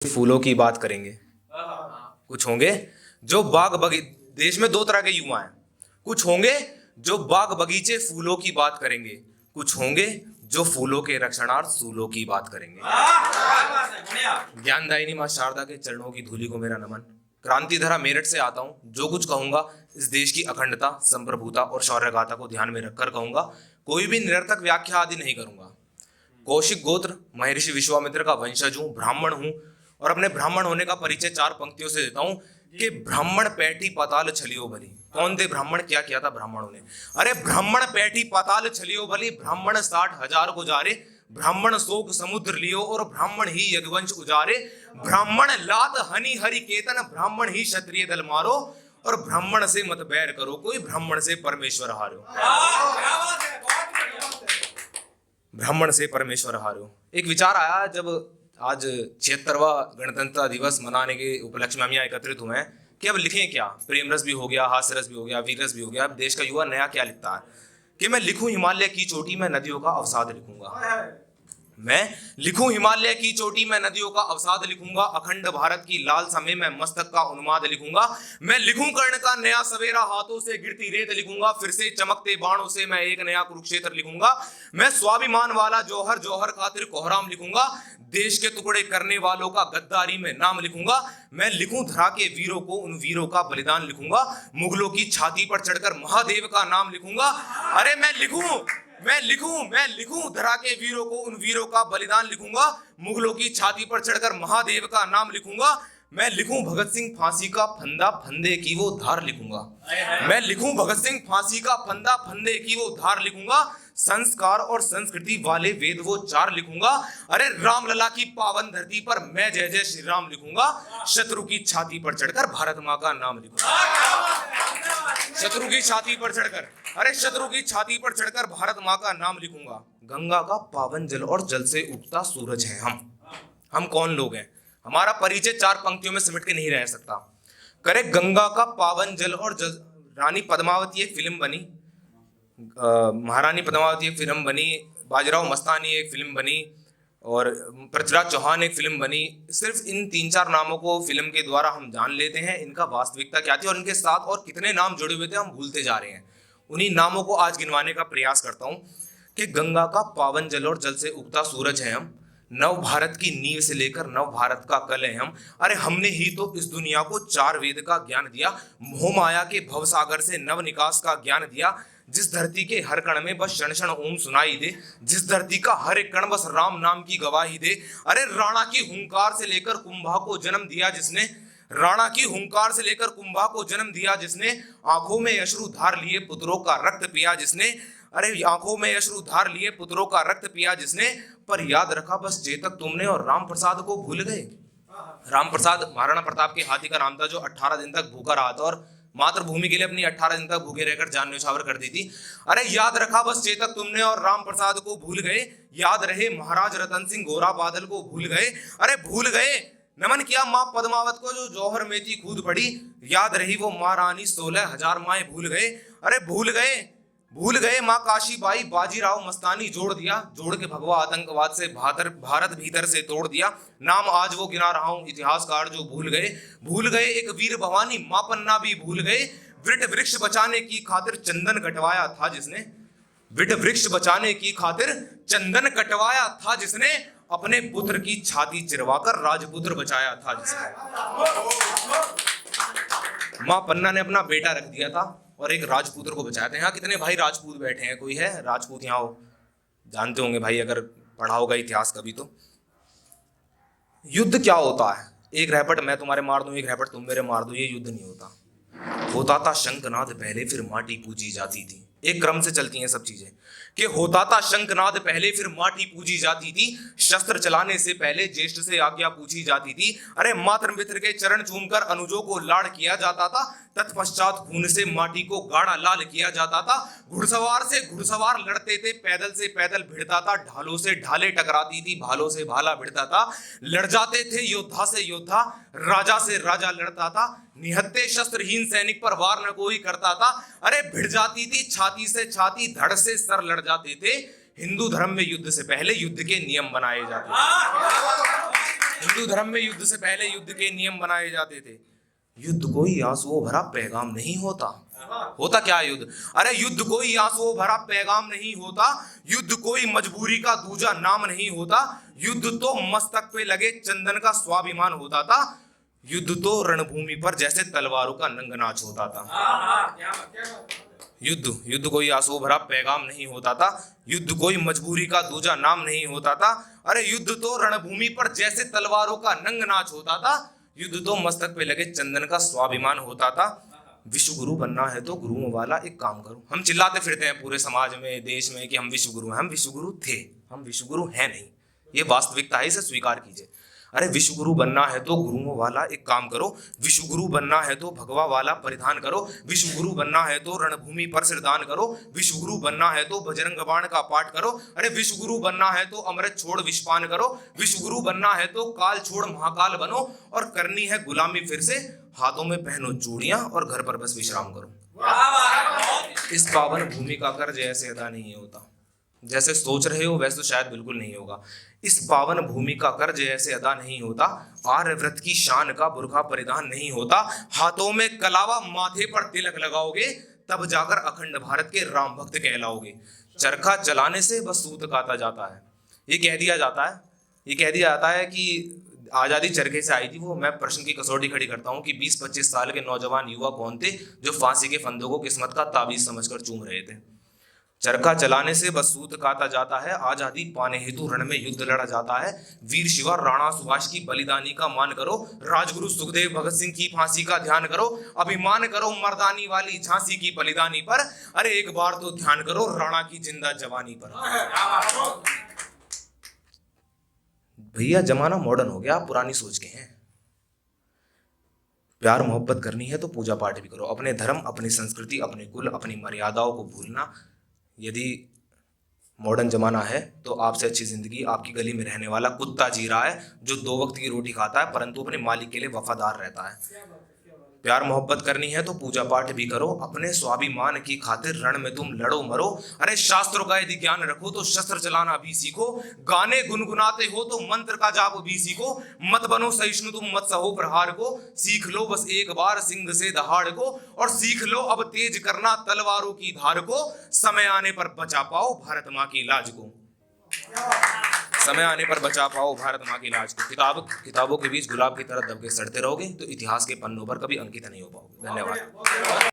फूलों की बात करेंगे। कुछ होंगे जो बाग बगी देश में दो तरह के युवा हैं। कुछ होंगे जो बाग बगीचे फूलों की बात करेंगे, कुछ होंगे जो फूलों के रक्षणार्थ सूलों की बात करेंगे। ज्ञानदायिनी मां शारदा के चरणों की धूलि को मेरा नमन। क्रांतिधरा मेरठ से आता हूं। जो कुछ कहूंगा इस देश की अखंडता, संप्रभुता और शौर्य गाथा को ध्यान में रखकर कहूंगा। कोई भी निरर्थक व्याख्या आदि नहीं करूंगा। कौशिक गोत्र, महर्षि विश्वामित्र का वंशज हूं, ब्राह्मण हूं और अपने ब्राह्मण होने का परिचय चार पंक्तियों से देता हूं कि ब्राह्मण पैठी पाताल छलियो भली। कौन थे ब्राह्मण? क्या किया था ब्राह्मणों ने? अरे ब्राह्मण पैठी पाताल छलियो भली, ब्राह्मण 60,000 गुजारे, ब्राह्मण शोक समुद्र लियो और ब्राह्मण ही यदुवंश उजारे, ब्राह्मण लात हनि हरि केतन, ब्राह्मण ही क्षत्रिय दल मारो और ब्राह्मण से मत बैर करो कोई, ब्राह्मण से परमेश्वर हारो। ब्राह्मण से परमेश्वर हारो। एक विचार आया जब आज 76वां गणतंत्र दिवस मनाने के उपलक्ष्य में हम यहाँ एकत्रित हुए हैं कि अब लिखें क्या। प्रेम रस भी हो गया, हास्य रस भी हो गया, वीर रस भी हो गया। अब देश का युवा नया क्या लिखता है कि मैं लिखूं हिमालय की चोटी में नदियों का अवसाद लिखूंगा। मैं लिखूं हिमालय की चोटी में नदियों का अवसाद लिखूंगा, अखंड भारत की लालसा में मैं मस्तक का उन्माद लिखूंगा। मैं लिखूं कर्ण का नया सवेरा, हाथों से गिरती रेत लिखूंगा, फिर से चमकते बाणों से मैं एक नया कुरुक्षेत्र लिखूंगा। मैं स्वाभिमान वाला जौहर जौहर खातिर कोहराम लिखूंगा, देश के टुकड़े करने वालों का गद्दारी में नाम लिखूंगा। मैं लिखूं धरा के वीरों को, उन वीरों का बलिदान लिखूंगा, मुगलों की छाती पर चढ़कर महादेव का नाम लिखूंगा। अरे मैं लिखूं धरा के वीरों को, उन वीरों का बलिदान लिखूंगा, मुगलों की छाती पर चढ़कर महादेव का नाम लिखूंगा। मैं लिखूं भगत सिंह फांसी का फंदा, फंदे की वो धार लिखूंगा। मैं लिखूं भगत सिंह फांसी का फंदा, फंदे की वो धार लिखूंगा, संस्कार और संस्कृति वाले वेद वो चार लिखूंगा। अरे रामलला की पावन धरती पर मैं जय जय श्री राम लिखूंगा, शत्रु की छाती पर चढ़कर भारत मां का नाम लिखूंगा। शत्रु की छाती पर चढ़कर, अरे शत्रु की छाती पर चढ़कर भारत मां का नाम लिखूंगा। गंगा का पावन जल और जल से उगता सूरज है हम कौन लोग हैं? हमारा परिचय चार पंक्तियों में सिमट के नहीं रह सकता। करे गंगा का पावन जल और जल। रानी पद्मावती एक फिल्म बनी, महारानी पद्मावती एक फिल्म बनी, बाजीराव मस्तानी एक फिल्म बनी और पृथ्वीराज चौहान एक फिल्म बनी। सिर्फ इन 3-4 नामों को फिल्म के द्वारा हम जान लेते हैं, इनका वास्तविकता क्या थी और इनके साथ और कितने नाम जुड़े हुए थे हम भूलते जा रहे हैं। उन्हीं नामों को आज गिनवाने का प्रयास करता हूं कि गंगा का पावन जल और जल से उगता सूरज है हम, नव भारत की नींव से लेकर नव भारत का कल है हम। अरे हमने ही तो इस दुनिया को 4 वेद का ज्ञान दिया, मोह माया के भवसागर से नव निकास का ज्ञान दिया। जिस धरती के हर कण में बस क्षण क्षण ओम सुनाई दे, जिस धरती का हर एक कण बस राम नाम की गवाही दे। अरे राणा की हुंकार से लेकर कुंभा को जन्म दिया जिसने, राणा की हुंकार से लेकर कुंभा को जन्म दिया जिसने, आंखों में अश्रु धार लिए पुत्रों का रक्त पिया जिसने। अरे आंखों में अश्रु धार लिए पुत्रों का रक्त पिया जिसने, पर याद रखा बस चेतक तुमने और राम प्रसाद को भूल गए। राम प्रसाद महाराणा प्रताप के हाथी का नाम था जो 18 दिन तक भूखा रहा था और मातृभूमि के लिए अपनी 18 दिन तक भूखे रहकर जान न्यौछावर कर दी थी। अरे याद रखा बस चेतक तुमने और राम प्रसाद को भूल गए, याद रहे महाराज रतन सिंह गोरा बादल को भूल गए। अरे भूल गए, नमन किया मां पद्मावत को जो जौहर में थी कूद पड़ी, याद रही वो मां रानी 16,000 माएं भूल गए। अरे भूल गए मां काशीबाई, बाजीराव मस्तानी जोड़ दिया, जोड़ के भगवा आतंकवाद से भारत भीतर से तोड़ दिया। नाम आज वो गिना रहा हूं इतिहासकार जो भूल गए एक वीर भवानी, मां पन्ना भी भूल गए। वृट वृक्ष बचाने की खातिर चंदन कटवाया था जिसने, वृट वृक्ष बचाने की खातिर चंदन कटवाया था जिसने, अपने पुत्र की छाती चिरवाकर राजपुत्र बचाया था जिसने। मां पन्ना ने अपना बेटा रख दिया था और एक राजपुत्र को बचाया था। यहाँ कितने भाई राजपूत बैठे हैं? कोई है राजपूत यहाँ हो? जानते होंगे भाई, अगर पढ़ा होगा इतिहास कभी तो। युद्ध क्या होता है? एक रैपट मैं तुम्हारे मार दूं, एक रैपट तुम मेरे मार दो, ये युद्ध नहीं होता था शंखनाद पहले फिर माटी पूजी जाती थी। एक क्रम से चलती हैं सब चीजें कि होता था शंखनाद पहले फिर माटी पूजी जाती थी, शस्त्र चलाने से पहले ज्येष्ठ से आज्ञा पूछी जाती थी। अरे मातृ मित्र के चरण चूमकर अनुजों को लाड़ किया जाता था, तत्पश्चात खून से माटी को गाढ़ा लाल किया जाता था। घुड़सवार से घुड़सवार लड़ते थे, पैदल से पैदल भिड़ता था, ढालों से ढाले टकराती थी, भालों से भाला भिड़ता था। लड़ जाते थे योद्धा से योद्धा, राजा से राजा लड़ता था, निहत्ते शस्त्रहीन सैनिक पर वार न कोई करता था। अरे भिड़ जाती थी छाती से छाती, धड़ से सर लड़ जाते थे। हिंदू धर्म में युद्ध से पहले युद्ध के नियम बनाए जाते थे। हिंदू धर्म में युद्ध से पहले युद्ध के नियम बनाए जाते थे। युद्ध कोई आंसुओं भरा पैगाम नहीं होता। होता क्या युद्ध? अरे युद्ध कोई आंसुओं भरा पैगाम नहीं होता, युद्ध कोई मजबूरी का दूजा नाम नहीं होता, युद्ध तो मस्तक पे लगे चंदन का स्वाभिमान होता था, युद्ध तो रणभूमि पर जैसे तलवारों का नंगनाच होता था। युद्ध कोई आंसुओं भरा पैगाम नहीं होता था, युद्ध कोई मजबूरी का दूजा नाम नहीं होता था, अरे युद्ध तो रणभूमि पर जैसे तलवारों का नंगनाच होता था, युद्ध तो मस्तक पे लगे चंदन का स्वाभिमान होता था। विश्व गुरु बनना है तो गुरुओं वाला एक काम करो। हम चिल्लाते फिरते हैं पूरे समाज में, देश में कि हम विश्व गुरु हैं। हम विश्व गुरु थे, हम विश्व गुरु हैं नहीं। ये वास्तविकता है, इसे स्वीकार कीजिए। अरे विश्व गुरु बनना है तो गुरुओं वाला एक काम करो, विश्व गुरु बनना है तो भगवा वाला परिधान करो, विश्व गुरु बनना है तो रणभूमि पर सिरदान करो, विश्व गुरु बनना है तो बजरंग बाण का पाठ करो, अरे विश्व गुरु बनना है तो अमृत छोड़ विषपान करो, विश्व गुरु बनना है तो काल छोड़ महाकाल बनो, और करनी है गुलामी फिर से, हाथों में पहनो चूड़ियां और घर पर बस विश्राम करो। इस पावन भूमि का कर्ज ऐसे अदा नहीं होता, जैसे सोच रहे हो वैसे तो शायद बिल्कुल नहीं होगा। इस पावन भूमि का कर्ज ऐसे अदा नहीं होता, आर्यव्रत की शान का बुर्का परिधान नहीं होता, हाथों में कलावा माथे पर तिलक लगाओगे तब जाकर अखंड भारत के राम भक्त कहलाओगे। चरखा चलाने से बस सूत काता जाता है। ये कह दिया जाता है कि आजादी चरखे से आई थी। वो मैं प्रश्न की कसौटी खड़ी करता हूँ कि 20-25 साल के नौजवान युवा कौन थे जो फांसी के फंदों को किस्मत का ताबीज समझकर चूम रहे थे। चरखा चलाने से बस सूत काता जाता है, आजादी पाने हेतु रण में युद्ध लड़ा जाता है। वीर शिवा राणा सुभाष की बलिदानी का मान करो, राजगुरु सुखदेव भगत सिंह की फांसी का ध्यान करो, अभिमान करो मर्दानी वाली झांसी की बलिदानी पर, अरे एक बार तो ध्यान करो राणा की जिंदा जवानी पर। भैया जमाना मॉडर्न हो गया, आप पुरानी सोच के हैं। प्यार मोहब्बत करनी है तो पूजा पाठ भी करो। अपने धर्म, अपनी संस्कृति, अपने कुल, अपनी मर्यादाओं को भूलना। यदि मॉडर्न जमाना है तो आपसे अच्छी जिंदगी आपकी गली में रहने वाला कुत्ता जी रहा है, जो 2 वक्त की रोटी खाता है परंतु अपने मालिक के लिए वफादार रहता है। प्यार मोहब्बत करनी है तो पूजा पाठ भी करो, अपने स्वाभिमान की खातिर रण में तुम लड़ो मरो। अरे शास्त्रों का यदि ज्ञान रखो तो शस्त्र चलाना भी सीखो, गाने गुनगुनाते हो तो मंत्र का जाप भी सीखो, मत बनो सहिष्णु तुम मत सहो प्रहार को, सीख लो बस एक बार सिंह से दहाड़ को, और सीख लो अब तेज करना तलवारों की धार को, समय आने पर बचा पाओ भारत माँ की लाज को। समय आने पर बचा पाओ भारत माँ की लाज को। किताबों के बीच गुलाब की तरह दबके सड़ते रहोगे तो इतिहास के पन्नों पर कभी अंकित नहीं हो पाओगे। धन्यवाद।